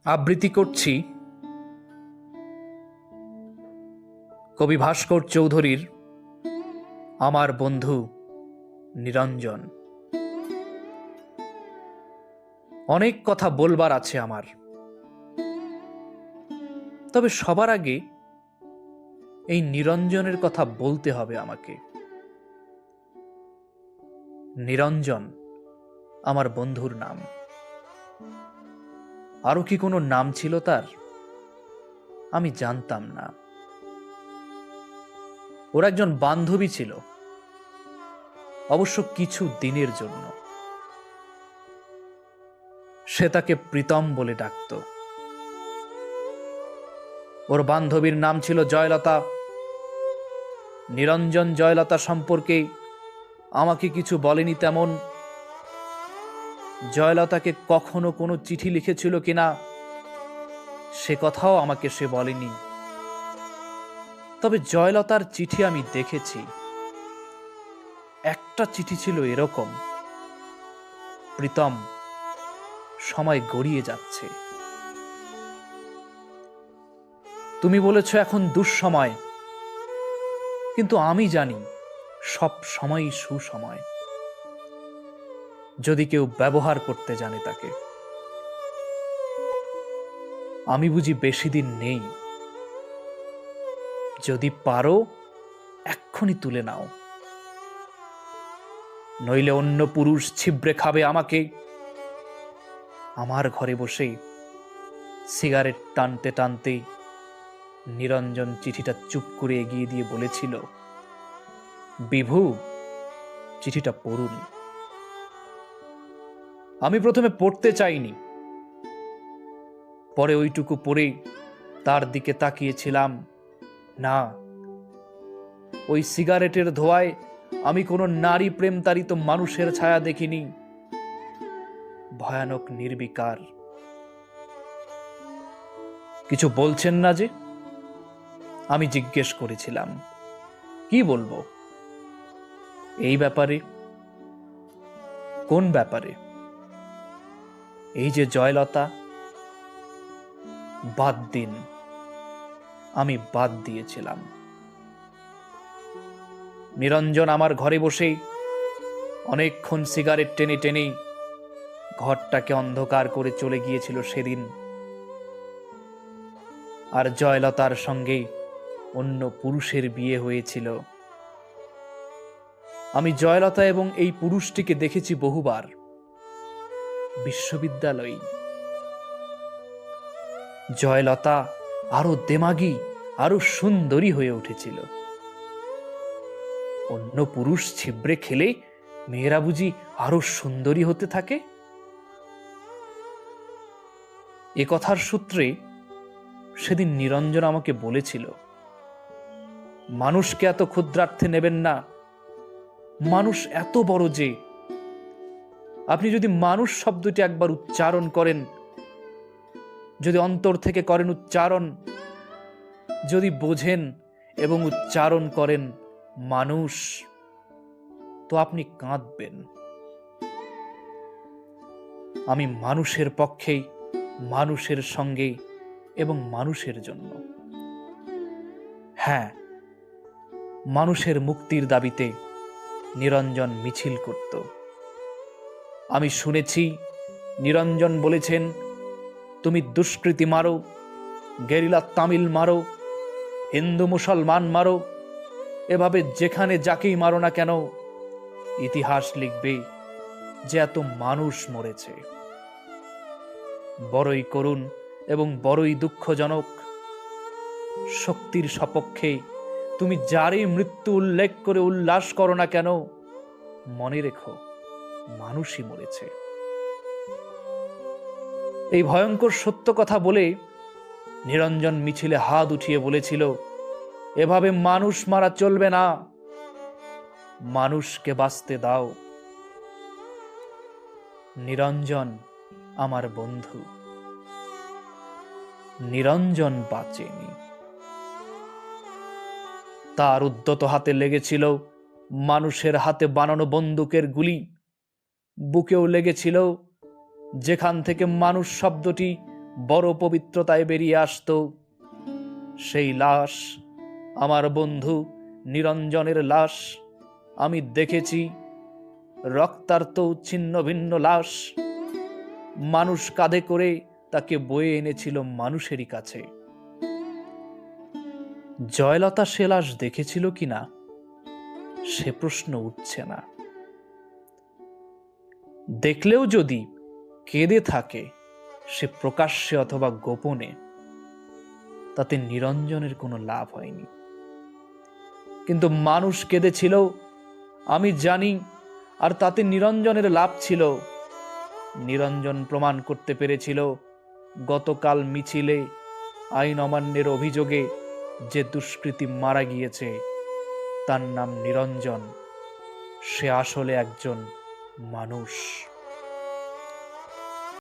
আবৃত্তি করছি কবি ভাস্কর চৌধুরীর আমার বন্ধু নিরঞ্জন। অনেক কথা বলবার আছে আমার, তবে সবার আগে এই নিরঞ্জনের কথা বলতে হবে আমাকে। নিরঞ্জন আমার বন্ধুর নাম। আরো কি কোনো নাম ছিল তার? আমি জানতাম না। ওর একজন বান্ধবী ছিল, অবশ্য কিছু দিনের জন্য। সে তাকে প্রীতম বলে ডাকত। ওর বান্ধবীর নাম ছিল জয়লতা। নিরঞ্জন জয়লতা সম্পর্কে আমাকে কিছু বলেনি তেমন। জয়লতাকে কখনো কোনো চিঠি লিখেছিল কিনা সে কথাও আমাকে সে বলেনি। তবে জয়লতার চিঠি আমি দেখেছি। একটা চিঠি ছিল এরকম: প্রীতম, সময় গড়িয়ে যাচ্ছে। তুমি বলেছ এখন দুঃসময়, কিন্তু আমি জানি সব সময়ই সুসময়, যদি কেউ ব্যবহার করতে জানে তাকে। আমি বুঝি বেশি দিন নেই। যদি পারো এক্ষুনি তুলে নাও, নইলে অন্য পুরুষ ছিবড়ে খাবে আমাকে। আমার ঘরে বসে সিগারেট টানতে টানতে নিরঞ্জন চিঠিটা চুপ করে এগিয়ে দিয়ে বলেছিল, বিভু, চিঠিটা পড়ুন। আমি প্রথমে পড়তে চাইনি, পরে ওইটুকু পড়ে তার দিকে তাকিয়েছিলাম। না, ওই সিগারেটের ধোঁয়ায় আমি কোনো নারী প্রেমতাড়িত মানুষের ছায়া দেখিনি। ভয়ানক নির্বিকার। কিছু বলছেন না যে? আমি জিজ্ঞেস করেছিলাম। কি বলবো? এই ব্যাপারে? কোন ব্যাপারে? এই যে জয়লতা। বাদ দিন। আমি বাদ দিয়েছিলাম। নিরঞ্জন আমার ঘরে বসে অনেকক্ষণ সিগারেট টেনে টেনে ঘরটাকে অন্ধকার করে চলে গিয়েছিল সেদিন। আর জয়লতার সঙ্গে অন্য পুরুষের বিয়ে হয়েছিল। আমি জয়লতা এবং এই পুরুষটিকে দেখেছি বহুবার বিশ্ববিদ্যালয়ে। জয়লতা আরো দেমাগী, আরো সুন্দরী হয়ে উঠেছিল। অন্য পুরুষ ছিবড়ে খেলে মেয়েরা বুঝি আরো সুন্দরী হতে থাকে? এ কথার সূত্রে সেদিন নিরঞ্জন আমাকে বলেছিল, মানুষকে এত ক্ষুদ্রার্থে নেবেন না। মানুষ এত বড় যে আপনি যদি মানুষ শব্দটি একবার উচ্চারণ করেন, যদি অন্তর থেকে করেন উচ্চারণ, যদি বোঝেন এবং উচ্চারণ করেন মানুষ, তো আপনি কাঁদবেন। আমি মানুষের পক্ষেই, মানুষের সঙ্গে এবং মানুষের জন্য। হ্যাঁ, মানুষের মুক্তির দাবিতে নিরঞ্জন মিছিল করত। আমি শুনেছি নিরঞ্জন বলেছেন, তুমি দুষ্কৃতী মারো, গেরিলা তামিল মারো, হিন্দু মুসলমান মারো, এভাবে যেখানে যাকেই মারো না কেন, ইতিহাস লিখবে যে এত মানুষ মরেছে। বড়ই করুণ এবং বড়ই দুঃখজনক। শক্তির সপক্ষে তুমি যারই মৃত্যু উল্লেখ করে উল্লাস করো না কেন, মনে রেখো মানুষই মরেছে। এই ভয়ঙ্কর সত্য কথা বলে নিরঞ্জন মিছিলে হাত উঠিয়ে বলেছিল, এভাবে মানুষ মারা চলবে না, মানুষকে বাঁচতে দাও। নিরঞ্জন আমার বন্ধু। নিরঞ্জন বাঁচেনি। তার উদ্যত হাতে লেগেছিল মানুষের হাতে বানানো বন্দুকের গুলি। বুকেও লেগেছিল যেখান থেকে মানুষ শব্দটি বড় পবিত্রতায় বেরিয়ে আসতো। সেই লাশ আমার বন্ধু নিরঞ্জনের লাশ। আমি দেখেছি রক্তার্ত ছিন্ন ভিন্ন লাশ। মানুষ কাঁধে করে তাকে বয়ে এনেছিল মানুষেরই কাছে। জয়লতা সে লাশ দেখেছিল কিনা সে প্রশ্ন উঠছে না। দেখলেও যদি কেঁদে থাকে সে প্রকাশ্যে অথবা গোপনে, তাতে নিরঞ্জনের কোনো লাভ হয়নি। কিন্তু মানুষ কেঁদেছিল আমি জানি, আর তাতে নিরঞ্জনের লাভ ছিল। নিরঞ্জন প্রমাণ করতে পেরেছিল গতকাল মিছিলে আইন অমান্যের অভিযোগে যে দুষ্কৃতী মারা গিয়েছে তার নাম নিরঞ্জন, সে আসলে একজন মানুষ।